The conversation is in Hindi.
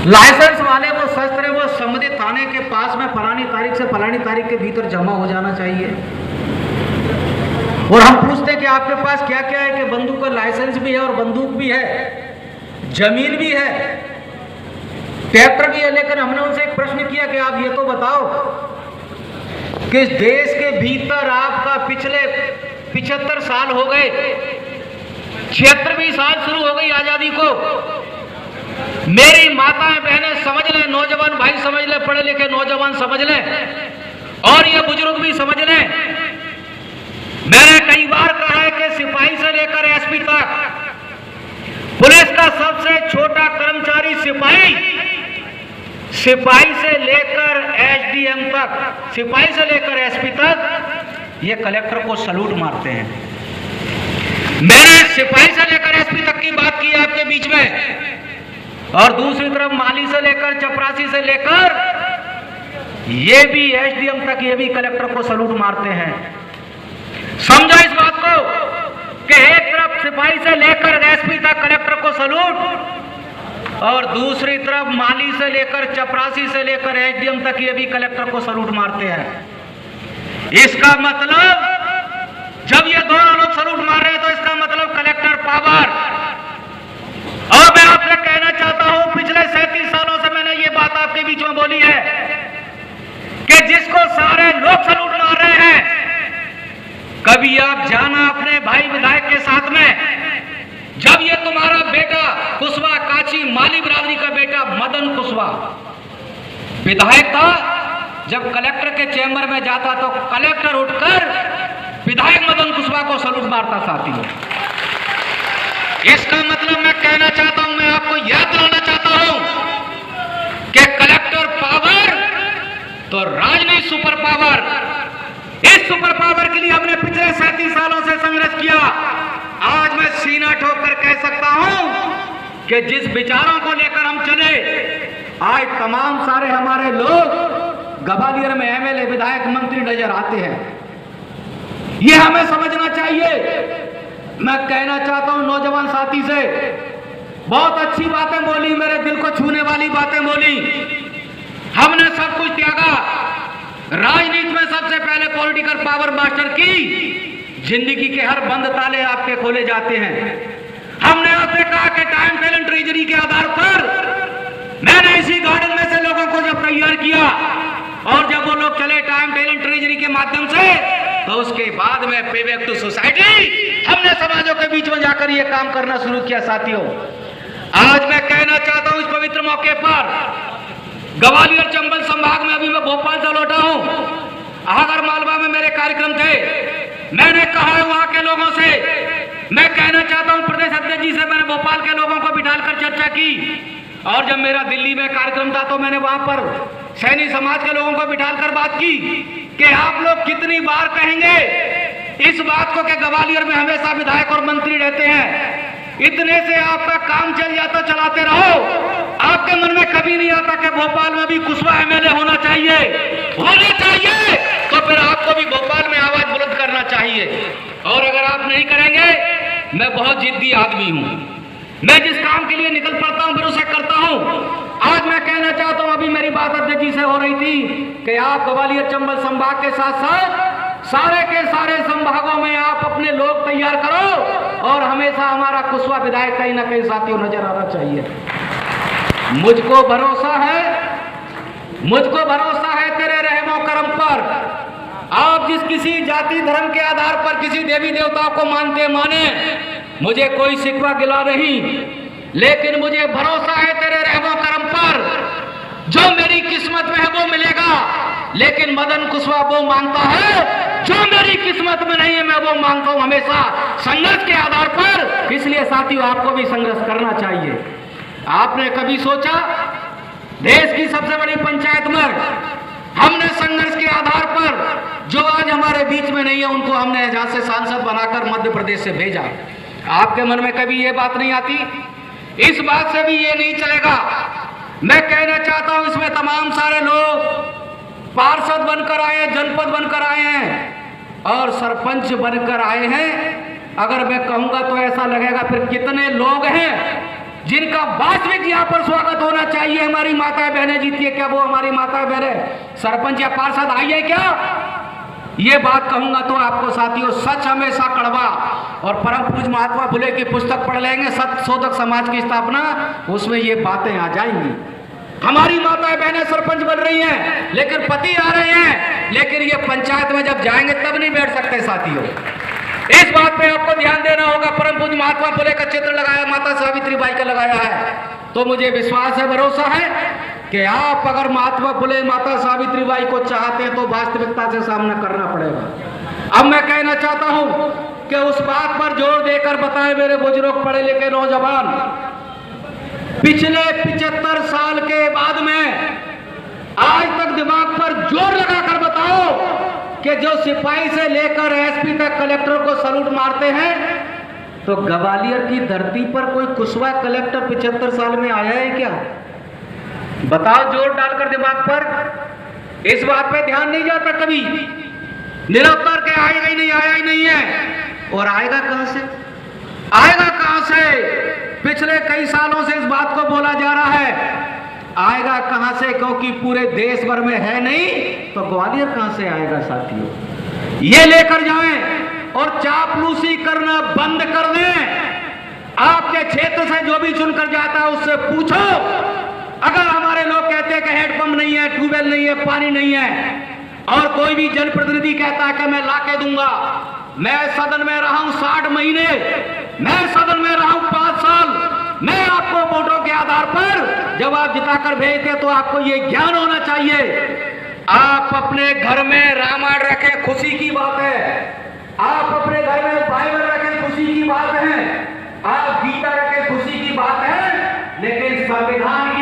लाइसेंस वाले वो शस्त्र वो संबंधित थाने के पास में फलानी तारीख से फलानी तारीख के भीतर जमा हो जाना चाहिए। और हम पूछते हैं कि आपके पास क्या क्या है, कि बंदूक का लाइसेंस भी है और बंदूक भी है, जमीन भी है, ट्रैक्टर भी है। लेकिन हमने उनसे एक प्रश्न किया कि आप ये तो बताओ कि देश के भीतर आपका पिछले 75 साल हो गए, 76वीं साल शुरू हो गई आजादी को। मेरी माताएं बहनें समझ लें, नौजवान भाई समझ लें, पढ़े लिखे नौजवान समझ लें, और ये बुजुर्ग भी समझ लें। मैंने कई बार कहा है कि सिपाही से लेकर एसपी तक, पुलिस का सबसे छोटा कर्मचारी सिपाही, सिपाही से लेकर एसडीएम तक, सिपाही से लेकर एसपी तक, ये कलेक्टर को सलूट मारते हैं। मैंने सिपाही से लेकर एसपी तक की बात की आपके बीच में, और दूसरी तरफ माली से लेकर चपरासी से लेकर ये भी एसडीएम तक, ये भी कलेक्टर को सलूट मारते हैं। समझो इस बात को कि एक तरफ सिपाही से लेकर एसपी तक कलेक्टर को सलूट, और दूसरी तरफ माली से लेकर चपरासी से लेकर एसडीएम तक ये भी कलेक्टर को सलूट मारते हैं। इसका मतलब जब ये दोनों लोग सलूट मार रहे हैं तो इसका मतलब कलेक्टर पावर। और मैं आपसे कहना चाहता हूं, पिछले 37 सालों से मैंने ये बात आपके बीच में बोली है कि जिसको सारे लोग सलूट मार रहे हैं, कभी आप जाना अपने भाई विधायक के साथ में, जब ये तुम्हारा बेटा कुशवाहा काची माली बिरादरी का बेटा मदन कुशवाहा विधायक था, जब कलेक्टर के चैम्बर में जाता तो कलेक्टर उठकर विधायक मदन कुशवाहा को सलूट मारता। साथियों, इसका मतलब मैं कहना चाहता हूं, मैं आपको याद दिलाना चाहता हूं कि कलेक्टर पावर तो राजनीति सुपर पावर। इस सुपर पावर के लिए हमने पिछले 37 सालों से संघर्ष किया। आज मैं सीना ठोक कर कह सकता हूं कि जिस विचारों को लेकर हम चले, आज तमाम सारे हमारे लोग ग्वालियर में एमएलए विधायक मंत्री नजर आते हैं। यह हमें समझना चाहिए। मैं कहना चाहता हूं नौजवान साथी से, बहुत अच्छी बातें बोली, मेरे दिल को छूने वाली बातें बोली। हमने सब कुछ त्यागा। राजनीति में सबसे पहले पॉलिटिकल पावर मास्टर की जिंदगी के हर बंद ताले आपके खोले जाते हैं। हमने आपसे कहा कि टाइम टैलेंट ट्रेजरी के आधार पर मैंने इसी गार्डन में से लोगों को जब तैयार किया, और जब वो लोग चले टाइम टैलेंट ट्रेजरी के माध्यम से, तो उसके बाद में पे बैक टू सोसाइटी हमने समाजों के बीच में जाकर ये काम करना शुरू किया। साथियों, आज मैं कहना चाहता हूं इस पवित्र मौके पर, ग्वालियर चंबल संभाग में अभी मैं भोपाल से लौटा हूं, आगर मालवा में मेरे कार्यक्रम थे। मैंने कहा है वहां के लोगों से, मैं कहना चाहता हूं प्रदेश अध्यक्ष जी से, मैंने भोपाल के लोगों को बिठाकर चर्चा की, और जब मेरा दिल्ली में कार्यक्रम था तो मैंने वहां पर सैनी समाज के लोगों को बिठाकर बात की कि आप लोग कितनी बार कहेंगे इस बात को कि ग्वालियर में हमेशा विधायक और मंत्री रहते हैं, इतने से आपका काम चल जाता, चलाते रहो। आपके मन में कभी नहीं आता कि भोपाल में भी कुशवाहा एमएलए होना चाहिए, तो फिर आपको भी भोपाल में आवाज बुलंद करना चाहिए। और अगर आप नहीं करेंगे, मैं बहुत जिद्दी आदमी हूं, मैं जिस काम के लिए निकल पड़ता हूं फिर उसे करता हूं। आज मैं कहना चाहता हूं, अभी मेरी बात अध्यक्ष जी से हो रही थी कि आप ग्वालियर चंबल संभाग के साथ साथ सारे के सारे संभागों में आप अपने लोग तैयार करो, और हमेशा हमारा कुशवाहा विधायक कहीं ना कहीं साथियों नजर आना चाहिए। मुझको भरोसा है तेरे रहमो करम पर। आप जिस किसी जाति धर्म के आधार पर किसी देवी देवता को माने, मुझे कोई शिकवा गिला नहीं, लेकिन मुझे भरोसा है तेरे रहमो करम पर, जो मेरी किस्मत में है वो मिलेगा। लेकिन मदन कुशवाहा वो मांगता है जो मेरी किस्मत में नहीं है, मैं वो मांगता हूं हमेशा संघर्ष के आधार पर। इसलिए साथियों, आपको भी संघर्ष करना चाहिए। आपने कभी सोचा देश की सबसे बड़ी पंचायत में हमने संघर्ष के आधार पर जो आज हमारे बीच में नहीं है, उनको हमने यहाँ से सांसद बनाकर मध्य प्रदेश से भेजा। आपके मन में कभी ये बात नहीं आती? इस बात से भी ये नहीं चलेगा। मैं कहना चाहता हूं, इसमें तमाम सारे लोग पार्षद बनकर आए हैं, जनपद बनकर आए हैं और सरपंच बनकर आए हैं। अगर मैं कहूंगा तो ऐसा लगेगा फिर कितने लोग हैं जिनका वास्तविक यहाँ पर स्वागत होना चाहिए। हमारी माता बहनें जीती है क्या? वो हमारी माता बहनें सरपंच या पार्षद आई है क्या? ये बात कहूंगा तो आपको साथियों, सच हमेशा कड़वा, और परम पूज्य महात्मा फुले की पुस्तक पढ़ लेंगे सत्य शोधक समाज की स्थापना, उसमें ये बातें आ जाएंगी। हमारी माताएं बहनें सरपंच बन रही हैं, लेकिन पति आ रहे हैं, लेकिन ये पंचायत में जब जाएंगे तब नहीं बैठ सकते साथियों। इस बात पे आपको ध्यान देना होगा। परम पूज्य महात्मा फुले का चित्र लगाया, माता सावित्री बाई का लगाया है, तो मुझे विश्वास है, भरोसा है कि आप अगर महात्मा फुले माता सावित्री बाई को चाहते हैं तो वास्तविकता से सामना करना पड़ेगा। अब मैं कहना चाहता हूं कि उस बात पर जोर देकर बताएं मेरे बुजुर्ग, पढ़े लिखे नौजवान, पिछले 75 साल के बाद में आज तक दिमाग पर जोर लगाकर बताओ कि जो सिपाही से लेकर एसपी तक कलेक्टर को सलूट मारते हैं, तो ग्वालियर की धरती पर कोई कुशवा कलेक्टर 75 साल में आया है क्या? बताओ जोर डालकर दिमाग पर। इस बात पे ध्यान नहीं जाता कभी, निरंतर के आएगा ही नहीं, आया ही नहीं है। और आएगा कहां से? आएगा कहां से? पिछले कई सालों से इस बात को बोला जा रहा है, आएगा कहां से? क्योंकि पूरे देश भर में है नहीं, तो ग्वालियर कहां से आएगा साथियों? ये लेकर जाएं और चापलूसी करना बंद कर दें। आपके क्षेत्र से जो भी चुनकर जाता है उससे पूछो। अगर हमारे लोग कहते हैं कि हैंडपंप नहीं है, ट्यूबवेल नहीं है, पानी नहीं है, और कोई भी जनप्रतिनिधि कहता है कि मैं लाके दूंगा, मैं सदन में रहा हूं 60 महीने, मैं सदन में रहा हूं 5 साल, मैं आपको वोटों के आधार पर जब आप जिताकर भेजते तो आपको ये ज्ञान होना चाहिए। आप अपने घर में रामायण रखें, खुशी की बात है। आप अपने घर में बाइबल रखें, खुशी की बात है। आप गीता रखें, खुशी की बात है। लेकिन संविधान